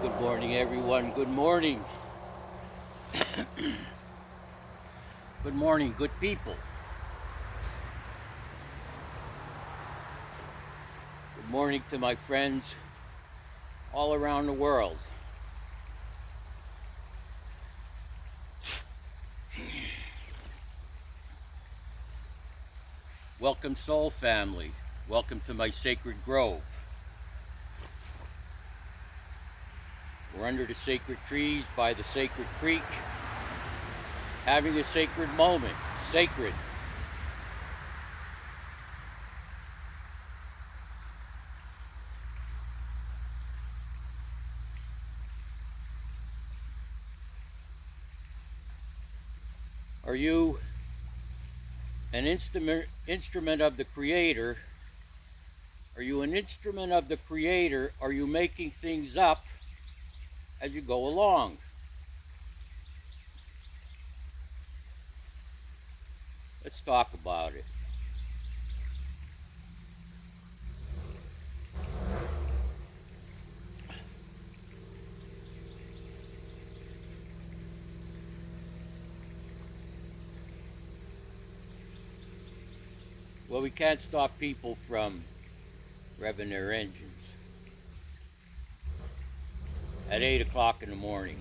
Good morning, everyone. Good morning. Good morning, good people. Good morning to my friends all around the world. Welcome, Soul Family. Welcome to my sacred grove. We're under the sacred trees by the sacred creek, having a sacred moment. Sacred. Are you an instrument of the Creator? Are you an instrument of the Creator? Are you making things up as you go along? Let's talk about it. Well, we can't stop people from revving their engines at 8 o'clock in the morning.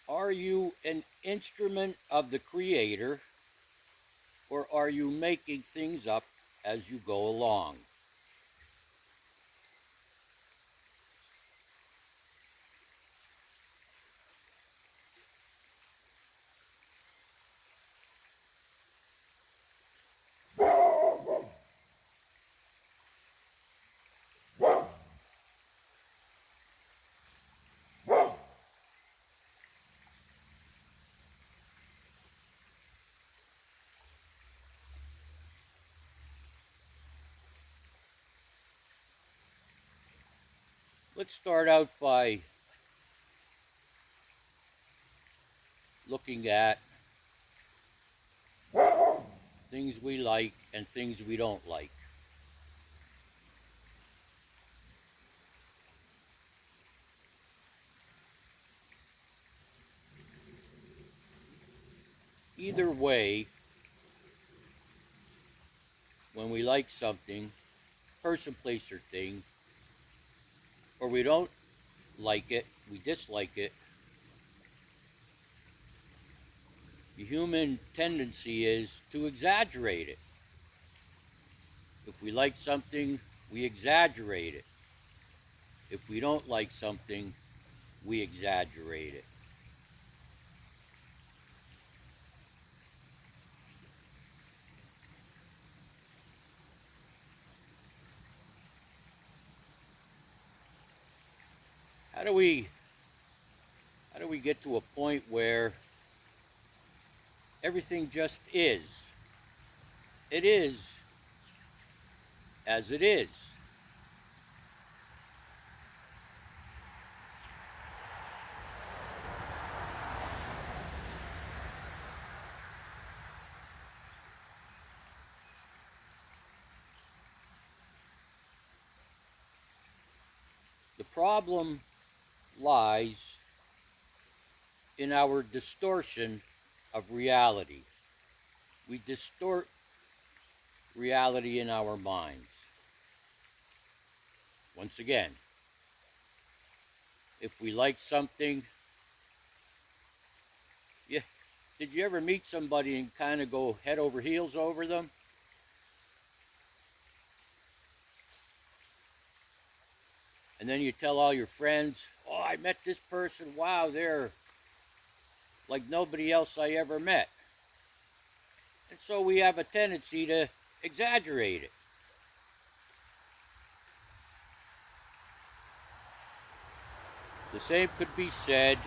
Are you an instrument of the Creator, or are you making things up as you go along? Let's start out by looking at things we like and things we don't like. Either way, when we like something, person, place, or thing, or we don't like it, we dislike it, the human tendency is to exaggerate it. If we like something, we exaggerate it. If we don't like something, we exaggerate it. How do we get to a point where everything just is? It is as it is. The problem lies in our distortion of reality. We distort reality in our minds. Once again, if we like something, yeah, did you ever meet somebody and kind of go head over heels over them? And then you tell all your friends, oh, I met this person. Wow, they're like nobody else I ever met. And so we have a tendency to exaggerate it. The same could be said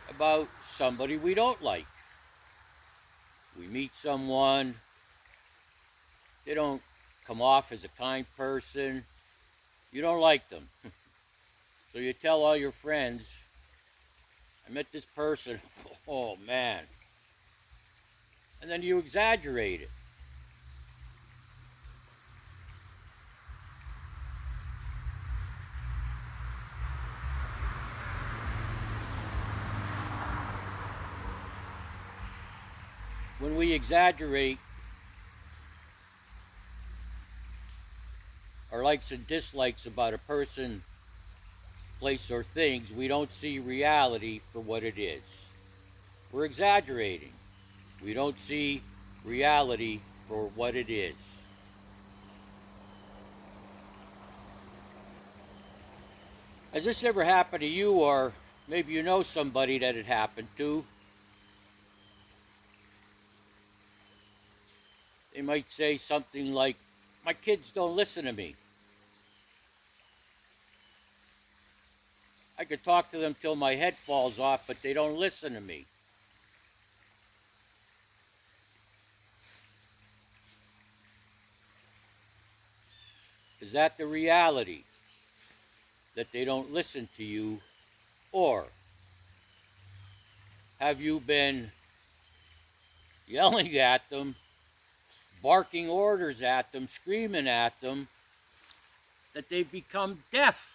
about somebody we don't like. We meet someone, they don't come off as a kind person, you don't like them. So you tell all your friends, I met this person, oh man, and then you exaggerate it. When we exaggerate our likes and dislikes about a person, place, or things, we don't see reality for what it is. We're exaggerating. We don't see reality for what it is. Has this ever happened to you, or maybe you know somebody that it happened to? They might say something like, "My kids don't listen to me. I could talk to them till my head falls off, but they don't listen to me." Is that the reality? That they don't listen to you? Or have you been yelling at them, barking orders at them, screaming at them, that they've become deaf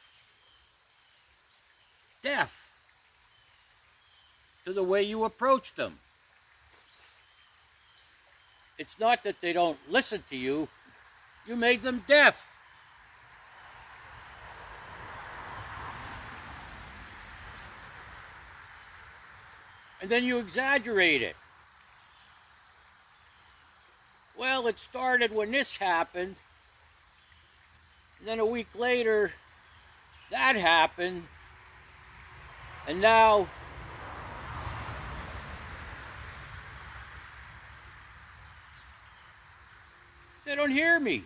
to the way you approach them? It's not that they don't listen to you, you made them deaf. And then you exaggerate it. Well, it started when this happened, and then a week later, that happened, and now they don't hear me.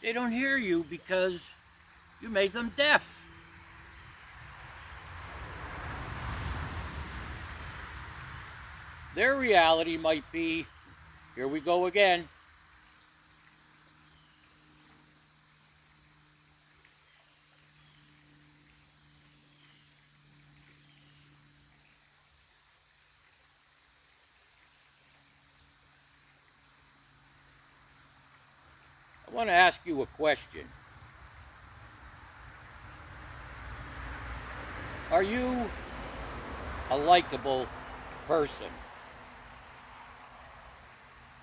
They don't hear you because you made them deaf. Their reality might be, here we go again. I want to ask you a question. Are you a likable person?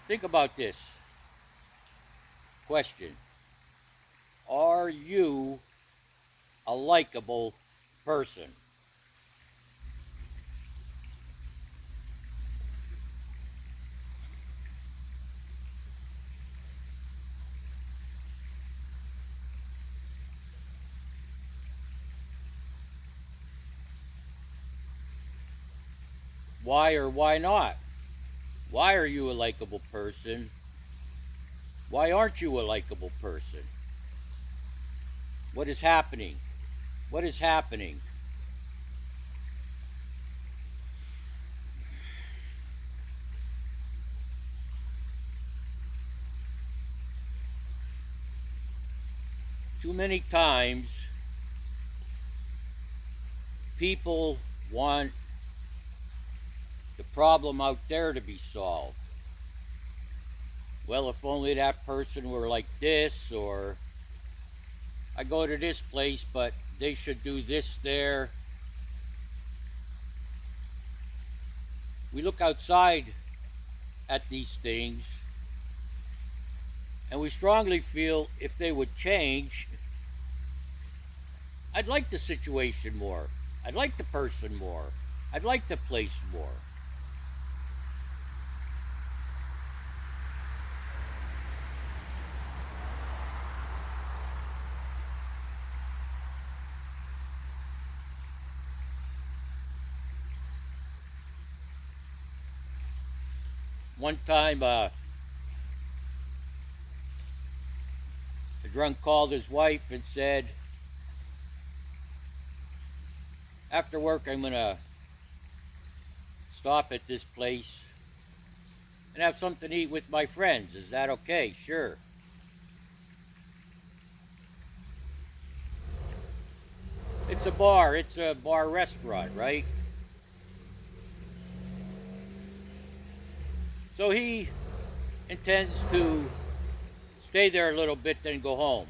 Think about this question. Are you a likable person? Why or why not? Why are you a likable person? Why aren't you a likable person? What is happening? What is happening? Too many times, people want the problem out there to be solved. Well, if only that person were like this, or I go to this place, but they should do this there. We look outside at these things, and we strongly feel if they would change, I'd like the situation more. I'd like the person more. I'd like the place more. One time, a drunk called his wife and said, "After work, I'm going to stop at this place and have something to eat with my friends. Is that okay?" "Sure." It's a bar restaurant, right? So he intends to stay there a little bit, then go home.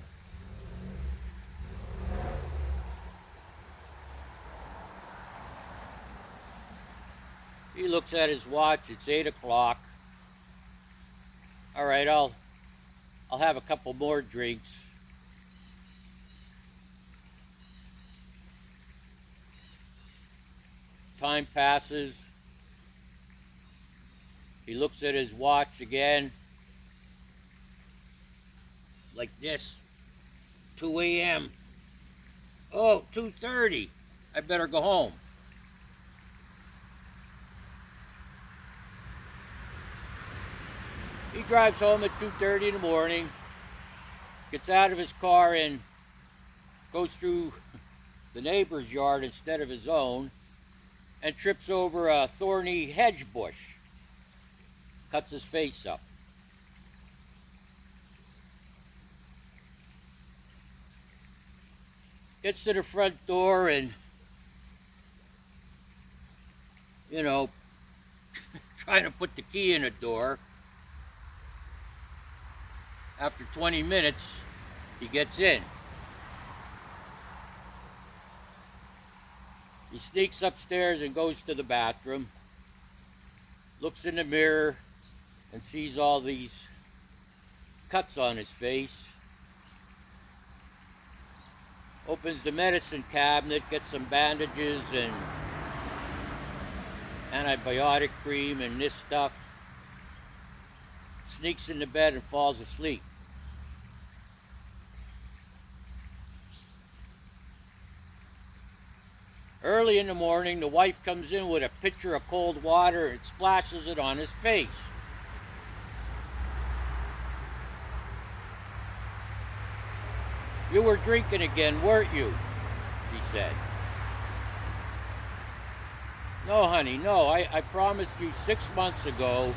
He looks at his watch. It's 8 o'clock. All right, I'll have a couple more drinks. Time passes. He looks at his watch again. Like this. 2 a.m. Oh, 2:30. I better go home. He drives home at 2:30 in the morning, gets out of his car and goes through the neighbor's yard instead of his own, and trips over a thorny hedge bush. Cuts his face up. Gets to the front door and, trying to put the key in the door. After 20 minutes, he gets in. He sneaks upstairs and goes to the bathroom, looks in the mirror and sees all these cuts on his face. Opens the medicine cabinet, gets some bandages and antibiotic cream and this stuff. Sneaks into bed and falls asleep. Early in the morning, the wife comes in with a pitcher of cold water and splashes it on his face. "You were drinking again, weren't you?" she said. "No, honey, no. I promised you 6 months ago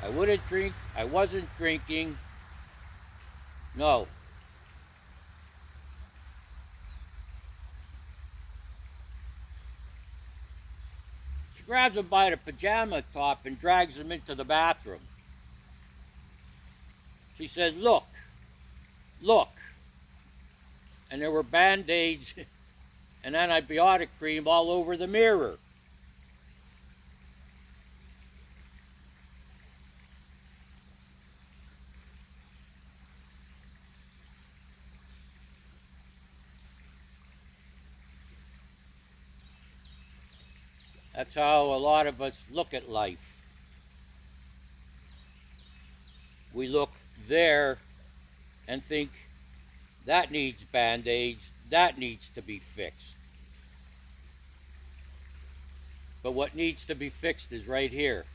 I wouldn't drink. I wasn't drinking. No." She grabs him by the pajama top and drags him into the bathroom. She says, look. And there were Band-Aids and antibiotic cream all over the mirror. That's how a lot of us look at life. We look there and think, that needs Band-Aids, that needs to be fixed. But what needs to be fixed is right here.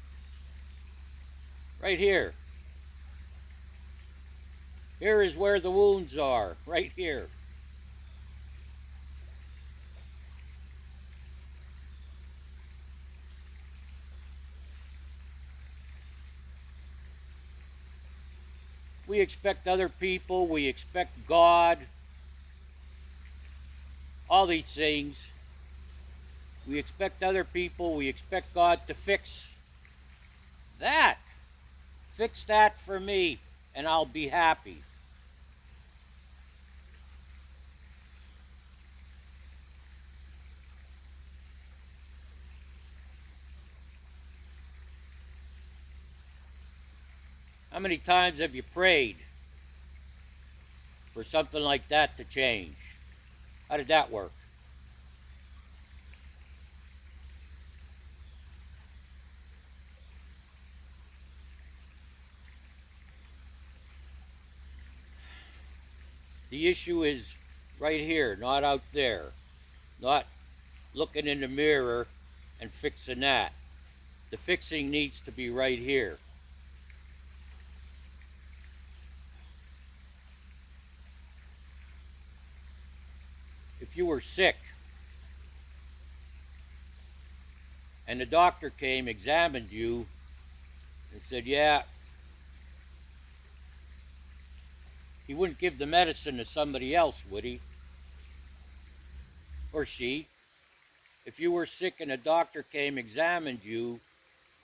Right here. Here is where the wounds are, right here. We expect other people, we expect God, all these things. We expect other people, we expect God to fix that. Fix that for me, and I'll be happy. How many times have you prayed for something like that to change? How did that work? The issue is right here, not out there. Not looking in the mirror and fixing that. The fixing needs to be right here. If you were sick and the doctor came, examined you, and said, yeah, he wouldn't give the medicine to somebody else, would he? Or she? If you were sick and a doctor came, examined you,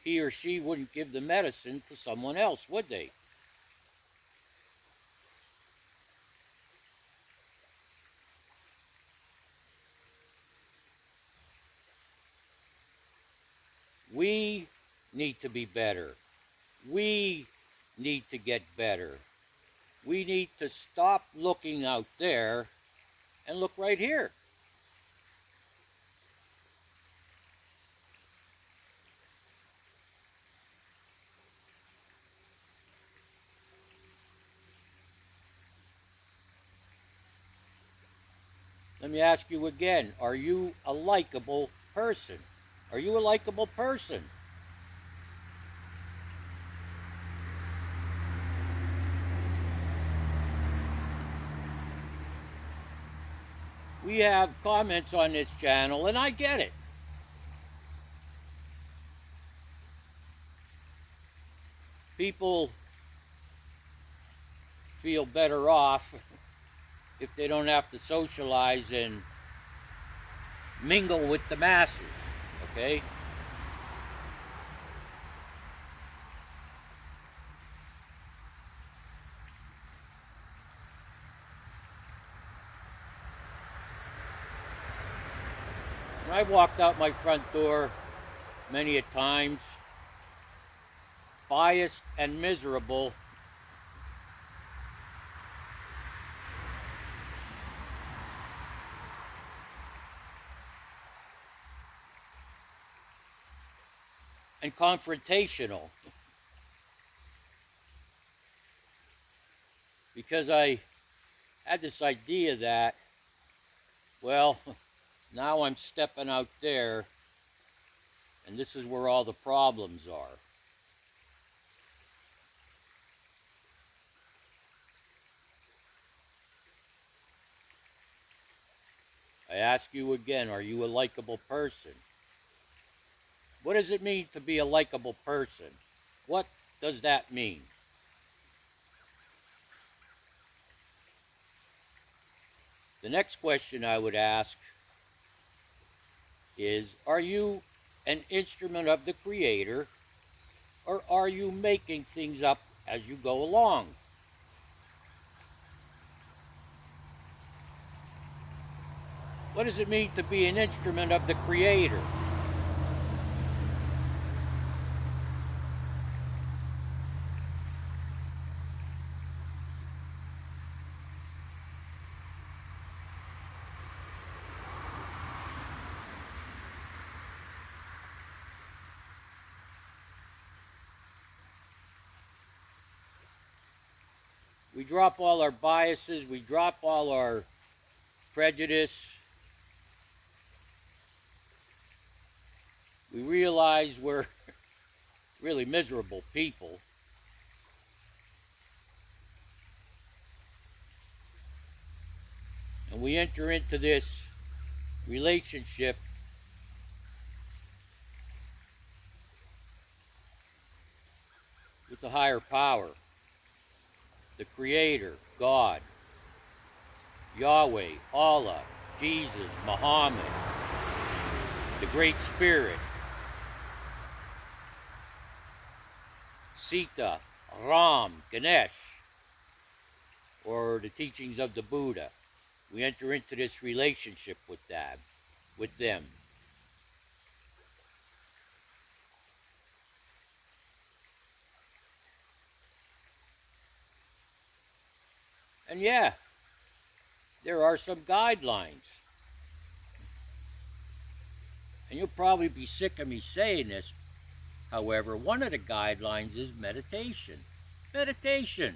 he or she wouldn't give the medicine to someone else, would they? We need to be better. We need to get better. We need to stop looking out there and look right here. Let me ask you again, are you a likable person? Are you a likable person? We have comments on this channel, and I get it. People feel better off if they don't have to socialize and mingle with the masses, okay? And I've walked out my front door many a times, biased and miserable, and confrontational, because I had this idea that, well, now I'm stepping out there and this is where all the problems are. I ask you again, are you a likable person? What does it mean to be a likable person? What does that mean? The next question I would ask is, are you an instrument of the Creator, or are you making things up as you go along? What does it mean to be an instrument of the Creator? We drop all our biases, we drop all our prejudice. We realize we're really miserable people. And we enter into this relationship with the higher power, the Creator, God, Yahweh, Allah, Jesus, Muhammad, the Great Spirit, Sita, Ram, Ganesh, or the teachings of the Buddha. We enter into this relationship with them. And yeah, there are some guidelines. And you'll probably be sick of me saying this. However, one of the guidelines is meditation. Meditation.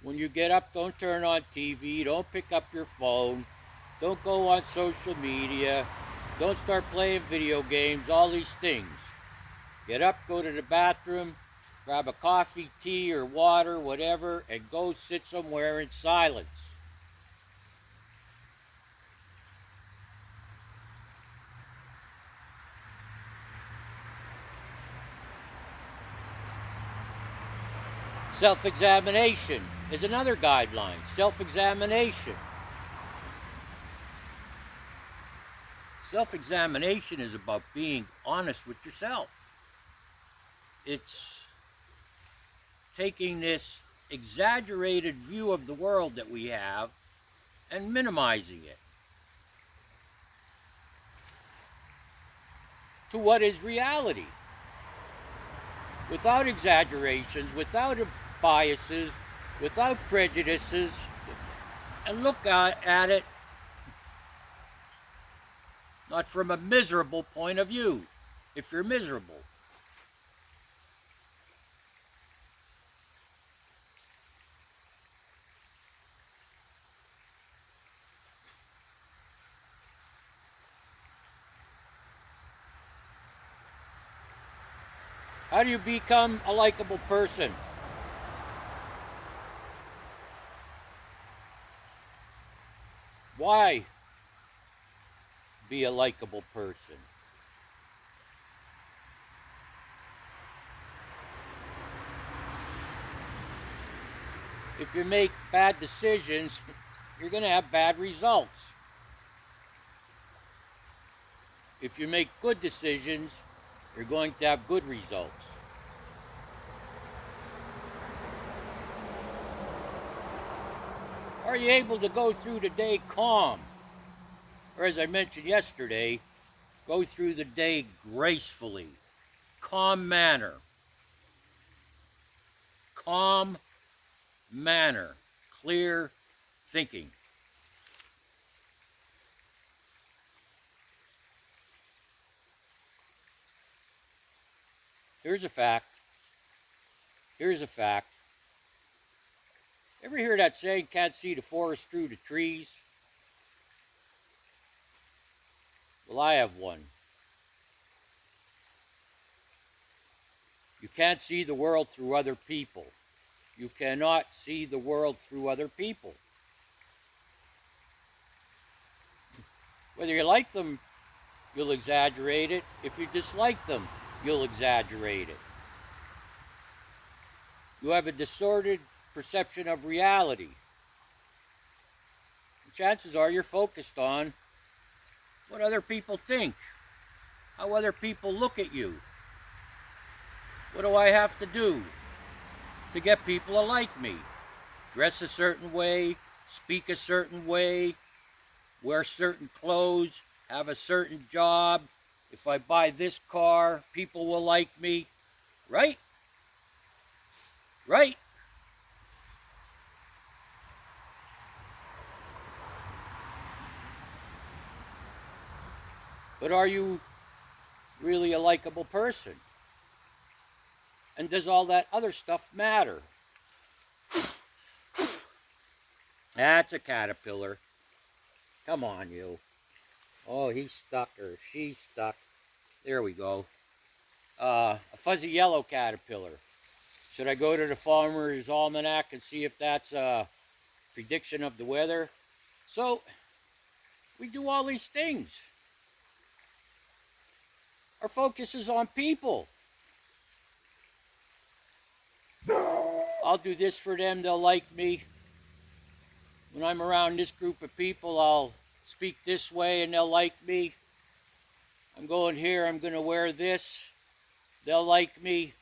When you get up, don't turn on TV, don't pick up your phone, don't go on social media, don't start playing video games, all these things. Get up, go to the bathroom, grab a coffee, tea, or water, whatever, and go sit somewhere in silence. Self-examination is another guideline. Self-examination. Self-examination is about being honest with yourself. It's taking this exaggerated view of the world that we have and minimizing it to what is reality, without exaggerations, without biases, without prejudices, and look at it not from a miserable point of view, if you're miserable. How do you become a likable person? Why be a likable person? If you make bad decisions, you're going to have bad results. If you make good decisions, you're going to have good results. Are you able to go through the day calm? Or as I mentioned yesterday, go through the day gracefully, calm manner. Calm manner, clear thinking. Here's a fact. Here's a fact. Ever hear that saying, can't see the forest through the trees? Well, I have one. You can't see the world through other people. You cannot see the world through other people. Whether you like them, you'll exaggerate it. If you dislike them, you'll exaggerate it. You have a distorted perception of reality. And chances are you're focused on what other people think, how other people look at you. What do I have to do to get people to like me? Dress a certain way, speak a certain way, wear certain clothes, have a certain job. If I buy this car, people will like me. Right? Right? But are you really a likable person? And does all that other stuff matter? That's a caterpillar. Come on, you. Oh, he's stuck or she's stuck. There we go. A fuzzy yellow caterpillar. Should I go to the Farmer's Almanac and see if that's a prediction of the weather? So, we do all these things. Our focus is on people. I'll do this for them, they'll like me. When I'm around this group of people, I'll speak this way and they'll like me. I'm going here, I'm going to wear this, they'll like me.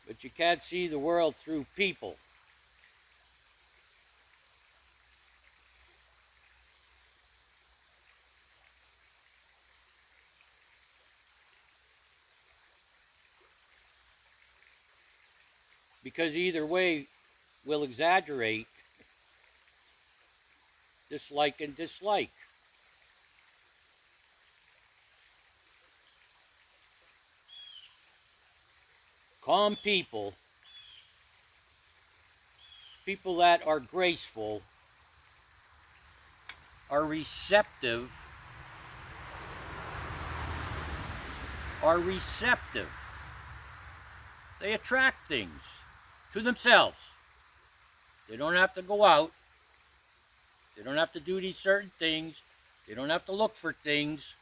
But you can't see the world through people. Because either way will exaggerate dislike and dislike. Calm people, people that are graceful, are receptive, They attract things. to themselves. They don't have to go out. They don't have to do these certain things. They don't have to look for things,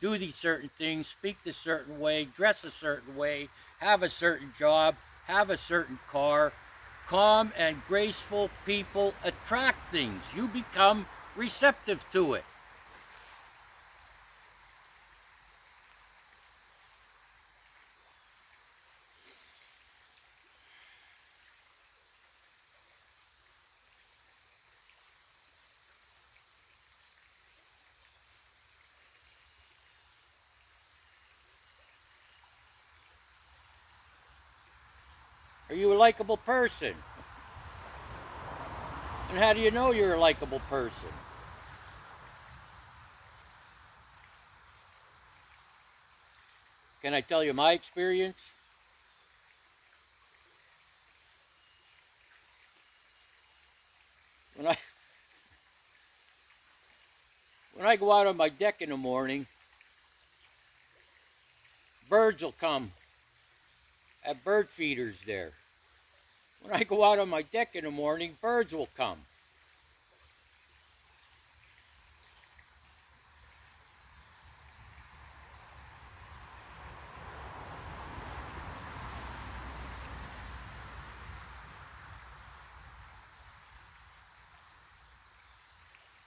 do these certain things, speak a certain way, dress a certain way, have a certain job, have a certain car. Calm and graceful people attract things. You become receptive to it. Are you a likable person? And how do you know you're a likable person? Can I tell you my experience? When I go out on my deck in the morning, birds will come. I have bird feeders there. When I go out on my deck in the morning, birds will come.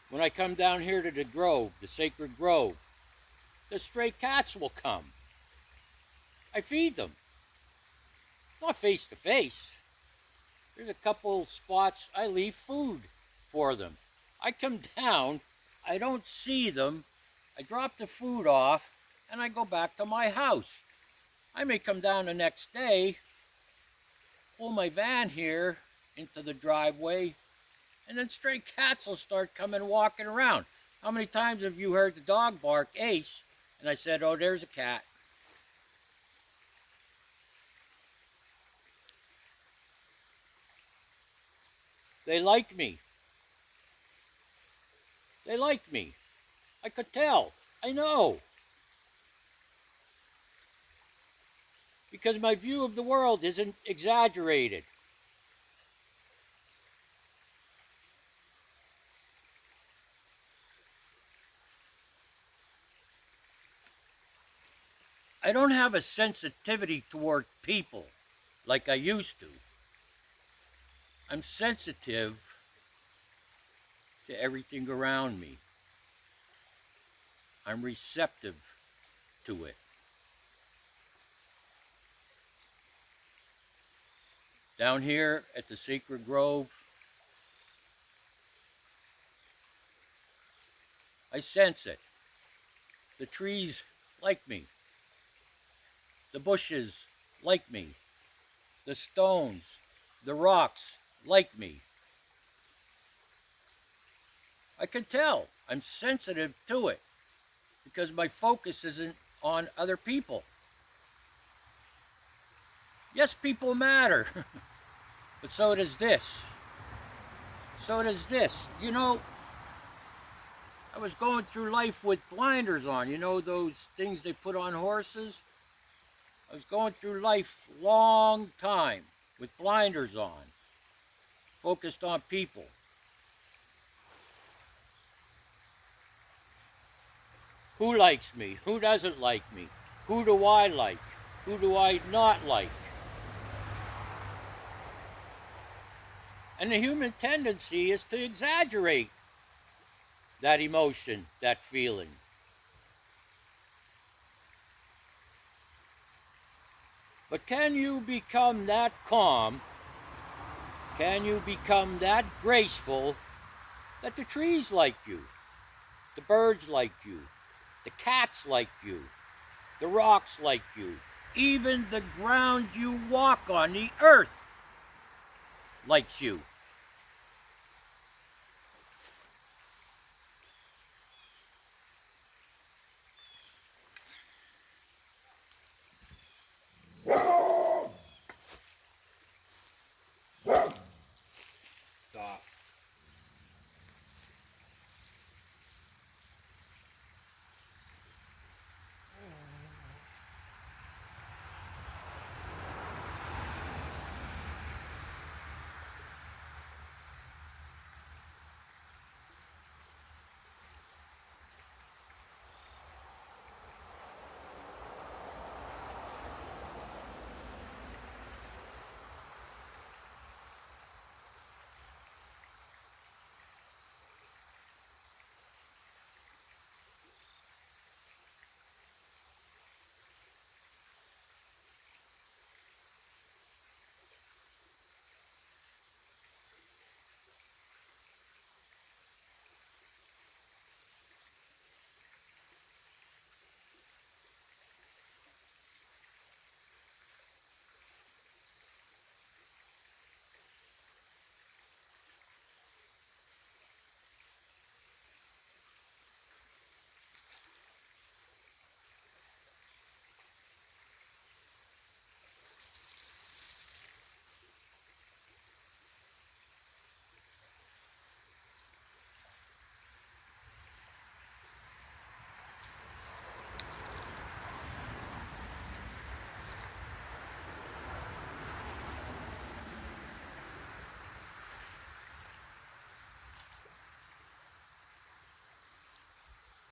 When I come down here to the grove, the sacred grove, the stray cats will come. I feed them. Not face to face. There's a couple spots I leave food for them. I come down, I don't see them, I drop the food off, and I go back to my house. I may come down the next day, pull my van here into the driveway, and then stray cats will start coming walking around. How many times have you heard the dog bark, Ace? And I said, oh, there's a cat. They like me. They like me. I could tell. I know. Because my view of the world isn't exaggerated. I don't have a sensitivity toward people like I used to. I'm sensitive to everything around me. I'm receptive to it. Down here at the Sacred Grove, I sense it. The trees like me. The bushes like me. The stones, the rocks like me. I can tell. I'm sensitive to it because my focus isn't on other people. Yes, people matter, but so does this. So does this. You know, I was going through life with blinders on. You know those things they put on horses? I was going through life long time with blinders on, focused on people. Who likes me? Who doesn't like me? Who do I like? Who do I not like? And the human tendency is to exaggerate that emotion, that feeling. But can you become that calm? Can you become that graceful that the trees like you, the birds like you, the cats like you, the rocks like you, even the ground you walk on, the earth, likes you?